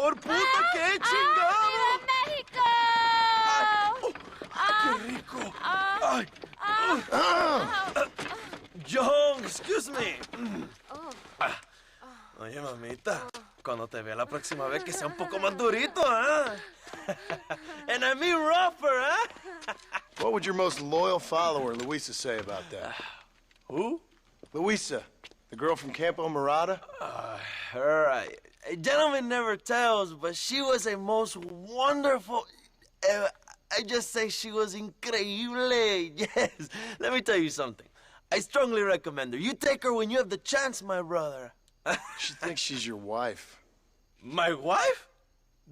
mejor puta que he chingado. ¡México! ¡Qué rico! Ay. John, excuse me. Oye, mamita, cuando te vea la próxima vez que sea un poco más durito, ¿ah? And I mean rougher, ¿ah? What would your most loyal follower, Luisa, say about that? Who? Luisa, the girl from Campo Murata? Her, a gentleman never tells, but she was a most wonderful... I just say she was increíble. Yes. Let me tell you something. I strongly recommend her. You take her when you have the chance, my brother. She thinks she's your wife. My wife?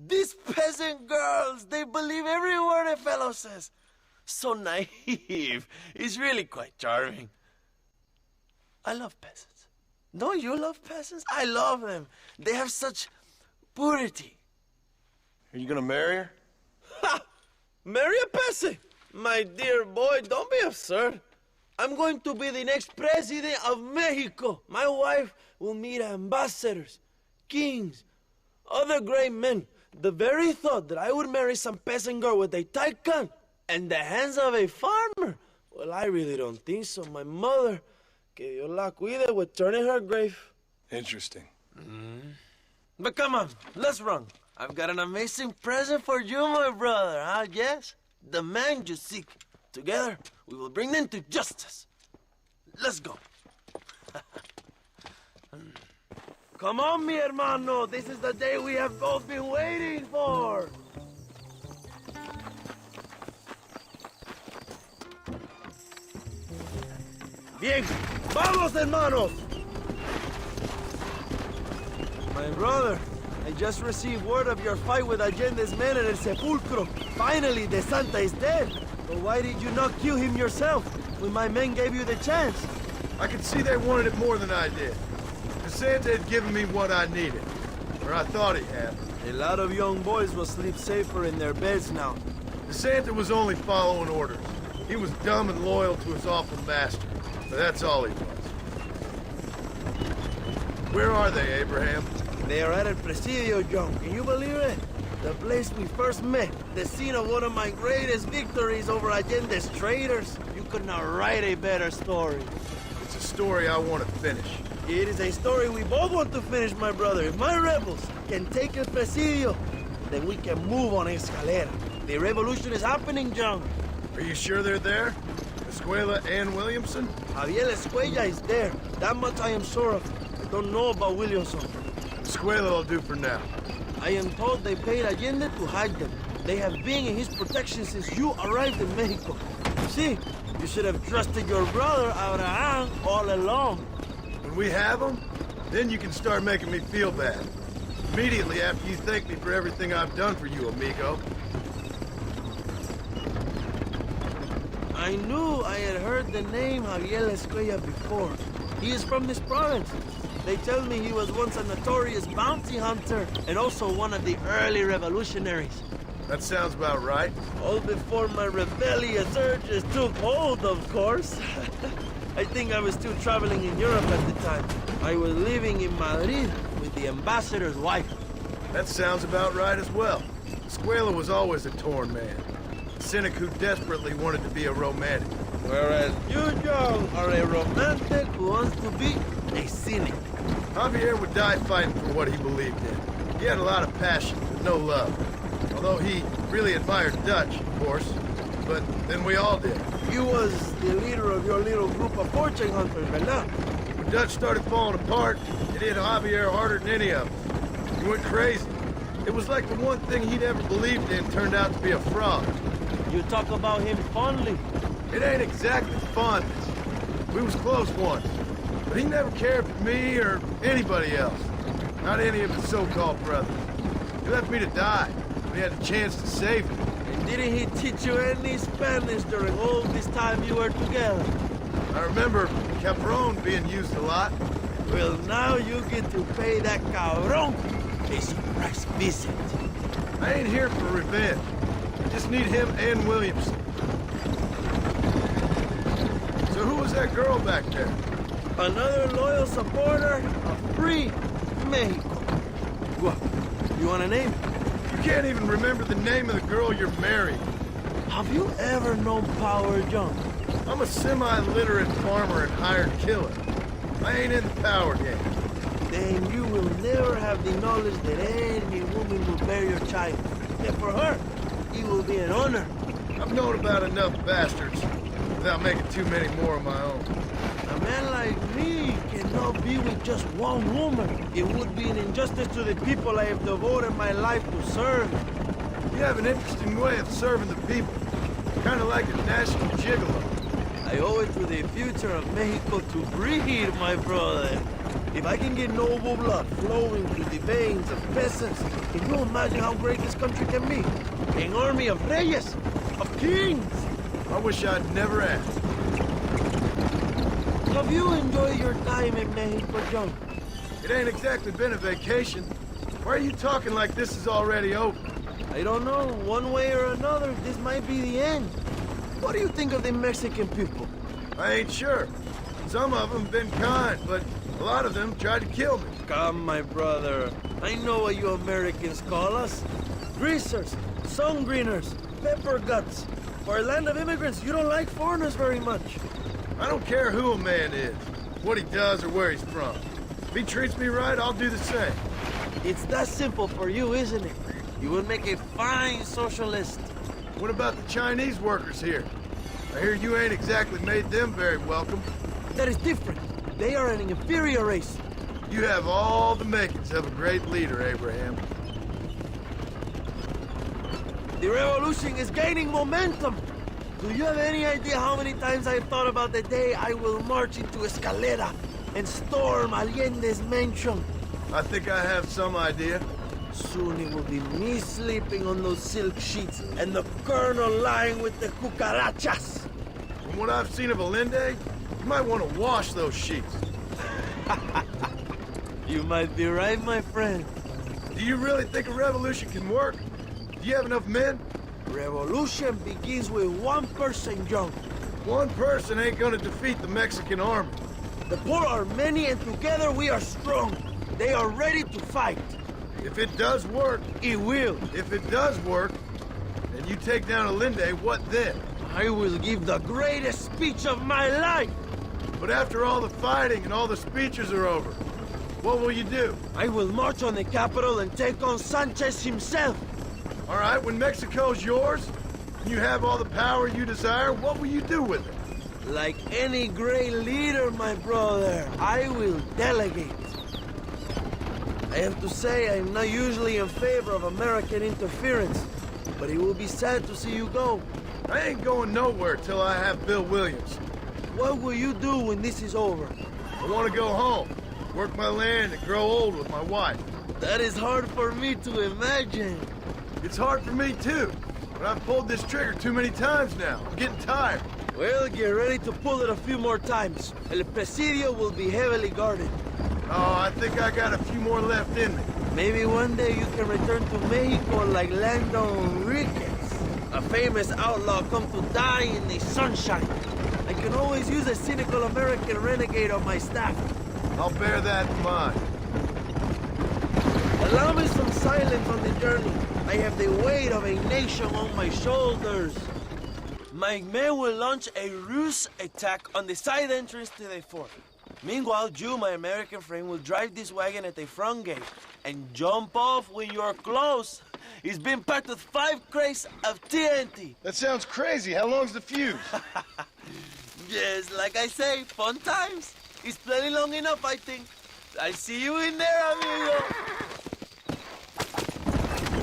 These peasant girls, they believe every word a fellow says. So naive. It's really quite charming. I love peasants. Don't you love peasants? I love them. They have such purity. Are you gonna marry her? Ha! Marry a peasant? My dear boy, don't be absurd. I'm going to be the next president of Mexico. My wife will meet ambassadors, kings, other great men. The very thought that I would marry some peasant girl with a tight gun and the hands of a farmer, well, I really don't think so. My mother, que Dios la cuide, would turn in her grave. Interesting. But come on, let's run. I've got an amazing present for you, my brother, huh? Yes? The man you seek. Together, we will bring them to justice. Let's go. Come on, mi hermano. This is the day we have both been waiting for. Bien. Vamos, hermanos. My brother, I just received word of your fight with Allende's men at El Sepulcro. Finally, the Santa is dead. But why did you not kill him yourself when my men gave you the chance? I could see they wanted it more than I did. The Santa had given me what I needed. Or I thought he had. A lot of young boys will sleep safer in their beds now. The Santa was only following orders. He was dumb and loyal to his awful master. But that's all he was. Where are they, Abraham? They are at El Presidio, John. Can you believe it? The place we first met. The scene of one of my greatest victories over Allende's traitors. You could not write a better story. It's a story I want to finish. It is a story we both want to finish, my brother. If my rebels can take El Presidio, then we can move on Escalera. The revolution is happening, John. Are you sure they're there? Escuela and Williamson? Javier Escuella is there. That much I am sure of. I don't know about Williamson. Escuela will do for now. I am told they paid Allende to hide them. They have been in his protection since you arrived in Mexico. See, you should have trusted your brother, Abraham, all along. When we have them, then you can start making me feel bad. Immediately after you thank me for everything I've done for you, amigo. I knew I had heard the name Javier Escuella before. He is from this province. They tell me he was once a notorious bounty hunter and also one of the early revolutionaries. That sounds about right. All before my rebellious urges took hold, of course. I think I was still traveling in Europe at the time. I was living in Madrid with the ambassador's wife. That sounds about right as well. Escuela was always a torn man. A cynic who desperately wanted to be a romantic. Whereas you, John, are a romantic who wants to be a cynic. Javier would die fighting for what he believed in. He had a lot of passion, but no love. Although he really admired Dutch, of course. But then we all did. You was the leader of your little group of fortune hunters, ¿verdad? When Dutch started falling apart, it hit Javier harder than any of them. He went crazy. It was like the one thing he'd ever believed in turned out to be a fraud. You talk about him fondly. It ain't exactly fondness. We was close once. But he never cared for me or anybody else. Not any of his so-called brothers. He left me to die. We had a chance to save him. And didn't he teach you any Spanish during all this time you were together? I remember Cabron being used a lot. Well, now you get to pay that cabron a surprise visit. I ain't here for revenge. I just need him and Williamson. So who was that girl back there? Another loyal supporter of free Mexico. You want a name? You can't even remember the name of the girl you're marrying. Have you ever known Power John? I'm a semi-literate farmer and hired killer. I ain't in the power game. Then you will never have the knowledge that any woman will bear your child. And for her, it will be an honor. I've known about enough bastards without making too many more of my own. A man like me cannot be with just one woman. It would be an injustice to the people I have devoted my life to serve. You have an interesting way of serving the people. Kind of like a national gigolo. I owe it to the future of Mexico to breed, my brother. If I can get noble blood flowing through the veins of peasants, can you imagine how great this country can be? An army of reyes, of kings. I wish I'd never asked. Have you enjoyed your time in Mexico, John? It ain't exactly been a vacation. Why are you talking like this is already over? I don't know. One way or another, this might be the end. What do you think of the Mexican people? I ain't sure. Some of them been kind, but a lot of them tried to kill me. Come, my brother. I know what you Americans call us. Greasers, sun greeners, pepper guts. For a land of immigrants, you don't like foreigners very much. I don't care who a man is, what he does or where he's from. If he treats me right, I'll do the same. It's that simple for you, isn't it? You would make a fine socialist. What about the Chinese workers here? I hear you ain't exactly made them very welcome. That is different. They are an inferior race. You have all the makings of a great leader, Abraham. The revolution is gaining momentum. Do you have any idea how many times I've thought about the day I will march into Escalera and storm Allende's mansion? I think I have some idea. Soon it will be me sleeping on those silk sheets and the colonel lying with the cucarachas. From what I've seen of Allende, you might want to wash those sheets. You might be right, my friend. Do you really think a revolution can work? Do you have enough men? Revolution begins with one person, John. One person ain't gonna defeat the Mexican army. The poor are many and together we are strong. They are ready to fight. If it does work, It will. if it does work, and you take down Allende, what then? I will give the greatest speech of my life. But after all the fighting and all the speeches are over, what will you do? I will march on the capital and take on Sanchez himself. All right, when Mexico's yours, and you have all the power you desire, what will you do with it? Like any great leader, my brother, I will delegate. I have to say, I'm not usually in favor of American interference, but it will be sad to see you go. I ain't going nowhere till I have Bill Williams. What will you do when this is over? I want to go home, work my land, and grow old with my wife. That is hard for me to imagine. It's hard for me too, but I've pulled this trigger too many times now. I'm getting tired. Well, get ready to pull it a few more times. El Presidio will be heavily guarded. Oh, I think I got a few more left in me. Maybe one day you can return to Mexico like Lando Enriquez, a famous outlaw come to die in the sunshine. I can always use a cynical American renegade on my staff. I'll bear that in mind. Allow me some silence on the journey. I have the weight of a nation on my shoulders. My men will launch a ruse attack on the side entrance to the fort. Meanwhile, you, my American friend, will drive this wagon at the front gate and jump off when you're close. It's been packed with 5 crates of TNT. That sounds crazy. How long's the fuse? Yes, like I say, fun times. It's plenty long enough, I think. I see you in there, amigo.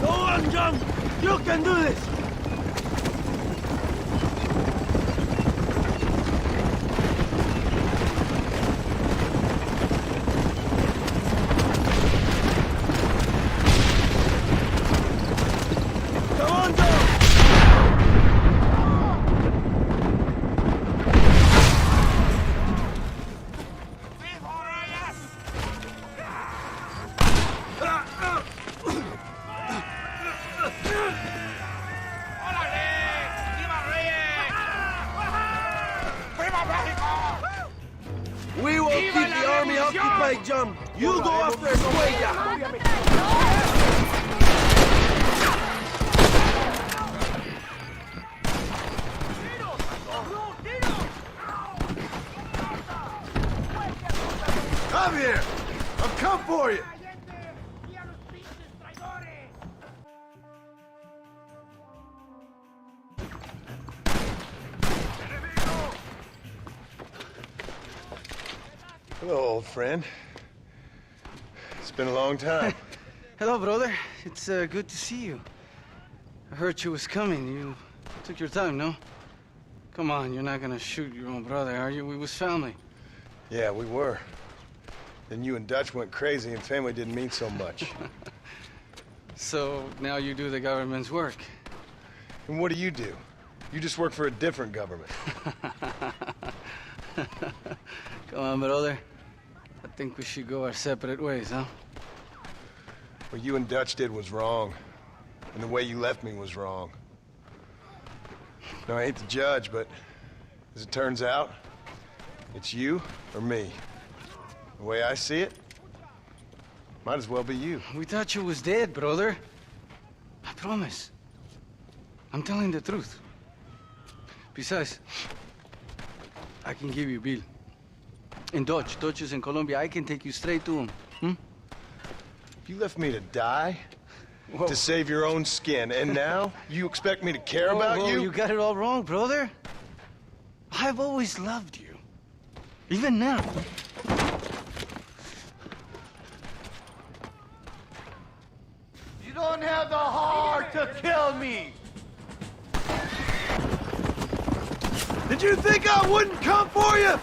Go on, John. You can do this. Come on, John. We will keep the army occupied, John. You go after Escuella. Javier! I've come for you! Hello, old friend. It's been a long time. Hello, brother. It's good to see you. I heard you was coming. You took your time, no? Come on, you're not gonna shoot your own brother, are you? We was family. Yeah, we were. Then you and Dutch went crazy and family didn't mean so much. So now you do the government's work. And what do? You just work for a different government. Come on, brother. I think we should go our separate ways, huh? What you and Dutch did was wrong. And the way you left me was wrong. Now, I hate to judge, but as it turns out, it's you or me. The way I see it, might as well be you. We thought you was dead, brother. I promise. I'm telling the truth. Besides, I can give you Bill. And Dutch is in Colombia. I can take you straight to him. You left me to die? Whoa. To save your own skin, and now you expect me to care about you? You got it all wrong, brother. I've always loved you. Even now. You don't have the heart to kill me! Did you think I wouldn't come for you?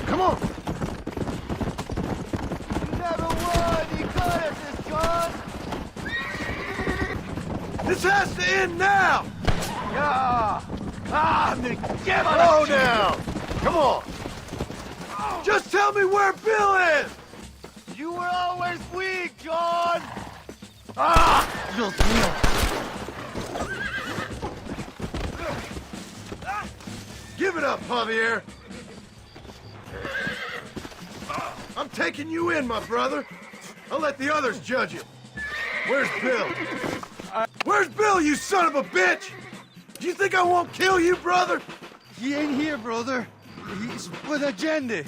Come on. You never would! You could have just gone! This has to end now! Yeah! I'm gonna give Slow down! Come on! Just tell me where Bill is! You were always weak, John! Ah! Dios mío! Give it up, Javier! I'm taking you in, my brother. I'll let the others judge you. Where's Bill? Where's Bill, you son of a bitch? Do you think I won't kill you, brother? He ain't here, brother. He's with Agenda.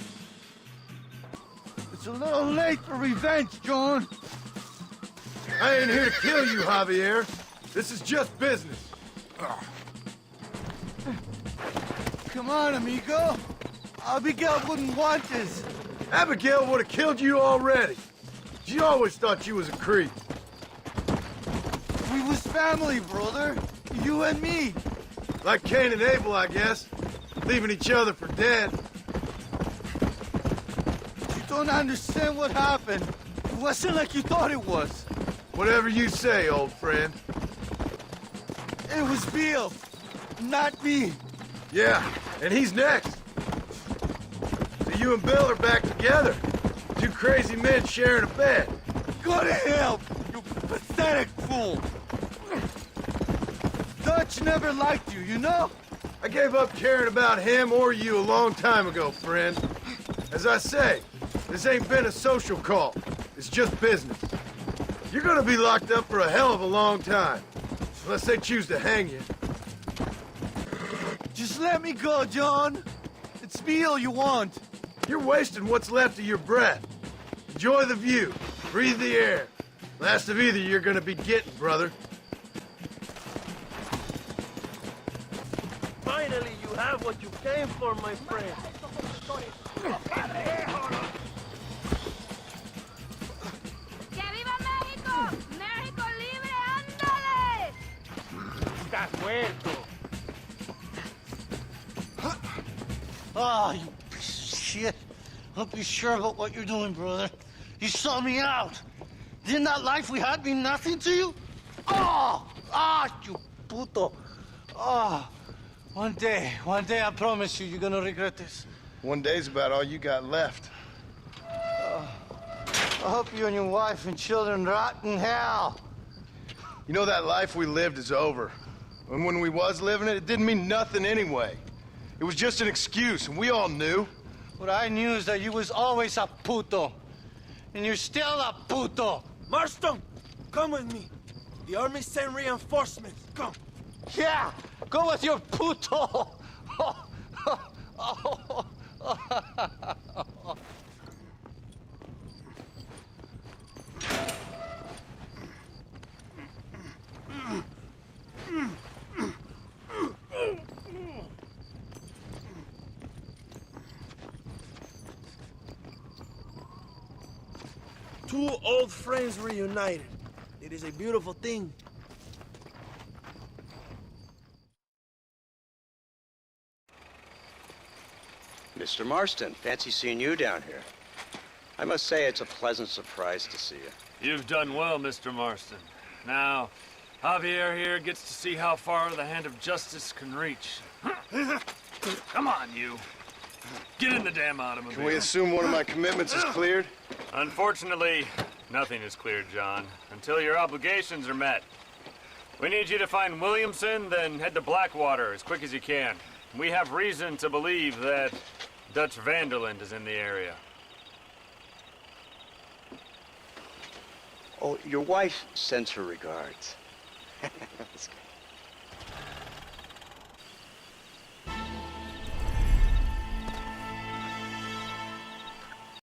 It's a little late for revenge, John. I ain't here to kill you, Javier. This is just business. Come on, amigo. Abigail wouldn't want this. Abigail would have killed you already. She always thought you was a creep. We was family, brother. You and me. Like Cain and Abel, I guess. Leaving each other for dead. You don't understand what happened. It wasn't like you thought it was. Whatever you say, old friend. It was Bill, not me. Yeah, and he's next. So you and Bill are back together. Two crazy men sharing a bed. Go to hell, you pathetic fool. Dutch never liked you, you know? I gave up caring about him or you a long time ago, friend. As I say, this ain't been a social call. It's just business. You're gonna be locked up for a hell of a long time. Unless they choose to hang you. Just let me go, John. It's Bill you want. You're wasting what's left of your breath. Enjoy the view. Breathe the air. Last of either you're gonna be getting, brother. Finally, you have what you came for, my friend. ¡Que viva México! ¡México libre! ¡Ándale! Estás muerto. Ah, you piece of shit. Hope you're sure about what you're doing, brother. You saw me out. Didn't that life we had mean nothing to you? Oh! Ah, you puto. Oh, one day, I promise you, you're gonna regret this. One day's about all you got left. I hope you and your wife and children rot in hell. You know that life we lived is over. And when we was living it, it didn't mean nothing anyway. It was just an excuse, and we all knew. What I knew is that you was always a puto. And you're still a puto. Marston, come with me. The army sent reinforcements. Come. Yeah, go with your puto. two old friends reunited. It is a beautiful thing. Mr. Marston, fancy seeing you down here. I must say it's a pleasant surprise to see you. You've done well, Mr. Marston. Now, Javier here gets to see how far the hand of justice can reach. Come on, you. Get in the damn automobile. Can we assume one of my commitments is cleared? Unfortunately, nothing is cleared, John, until your obligations are met. We need you to find Williamson, then head to Blackwater as quick as you can. We have reason to believe that Dutch Vanderland is in the area. Oh, your wife sends her regards. That's good.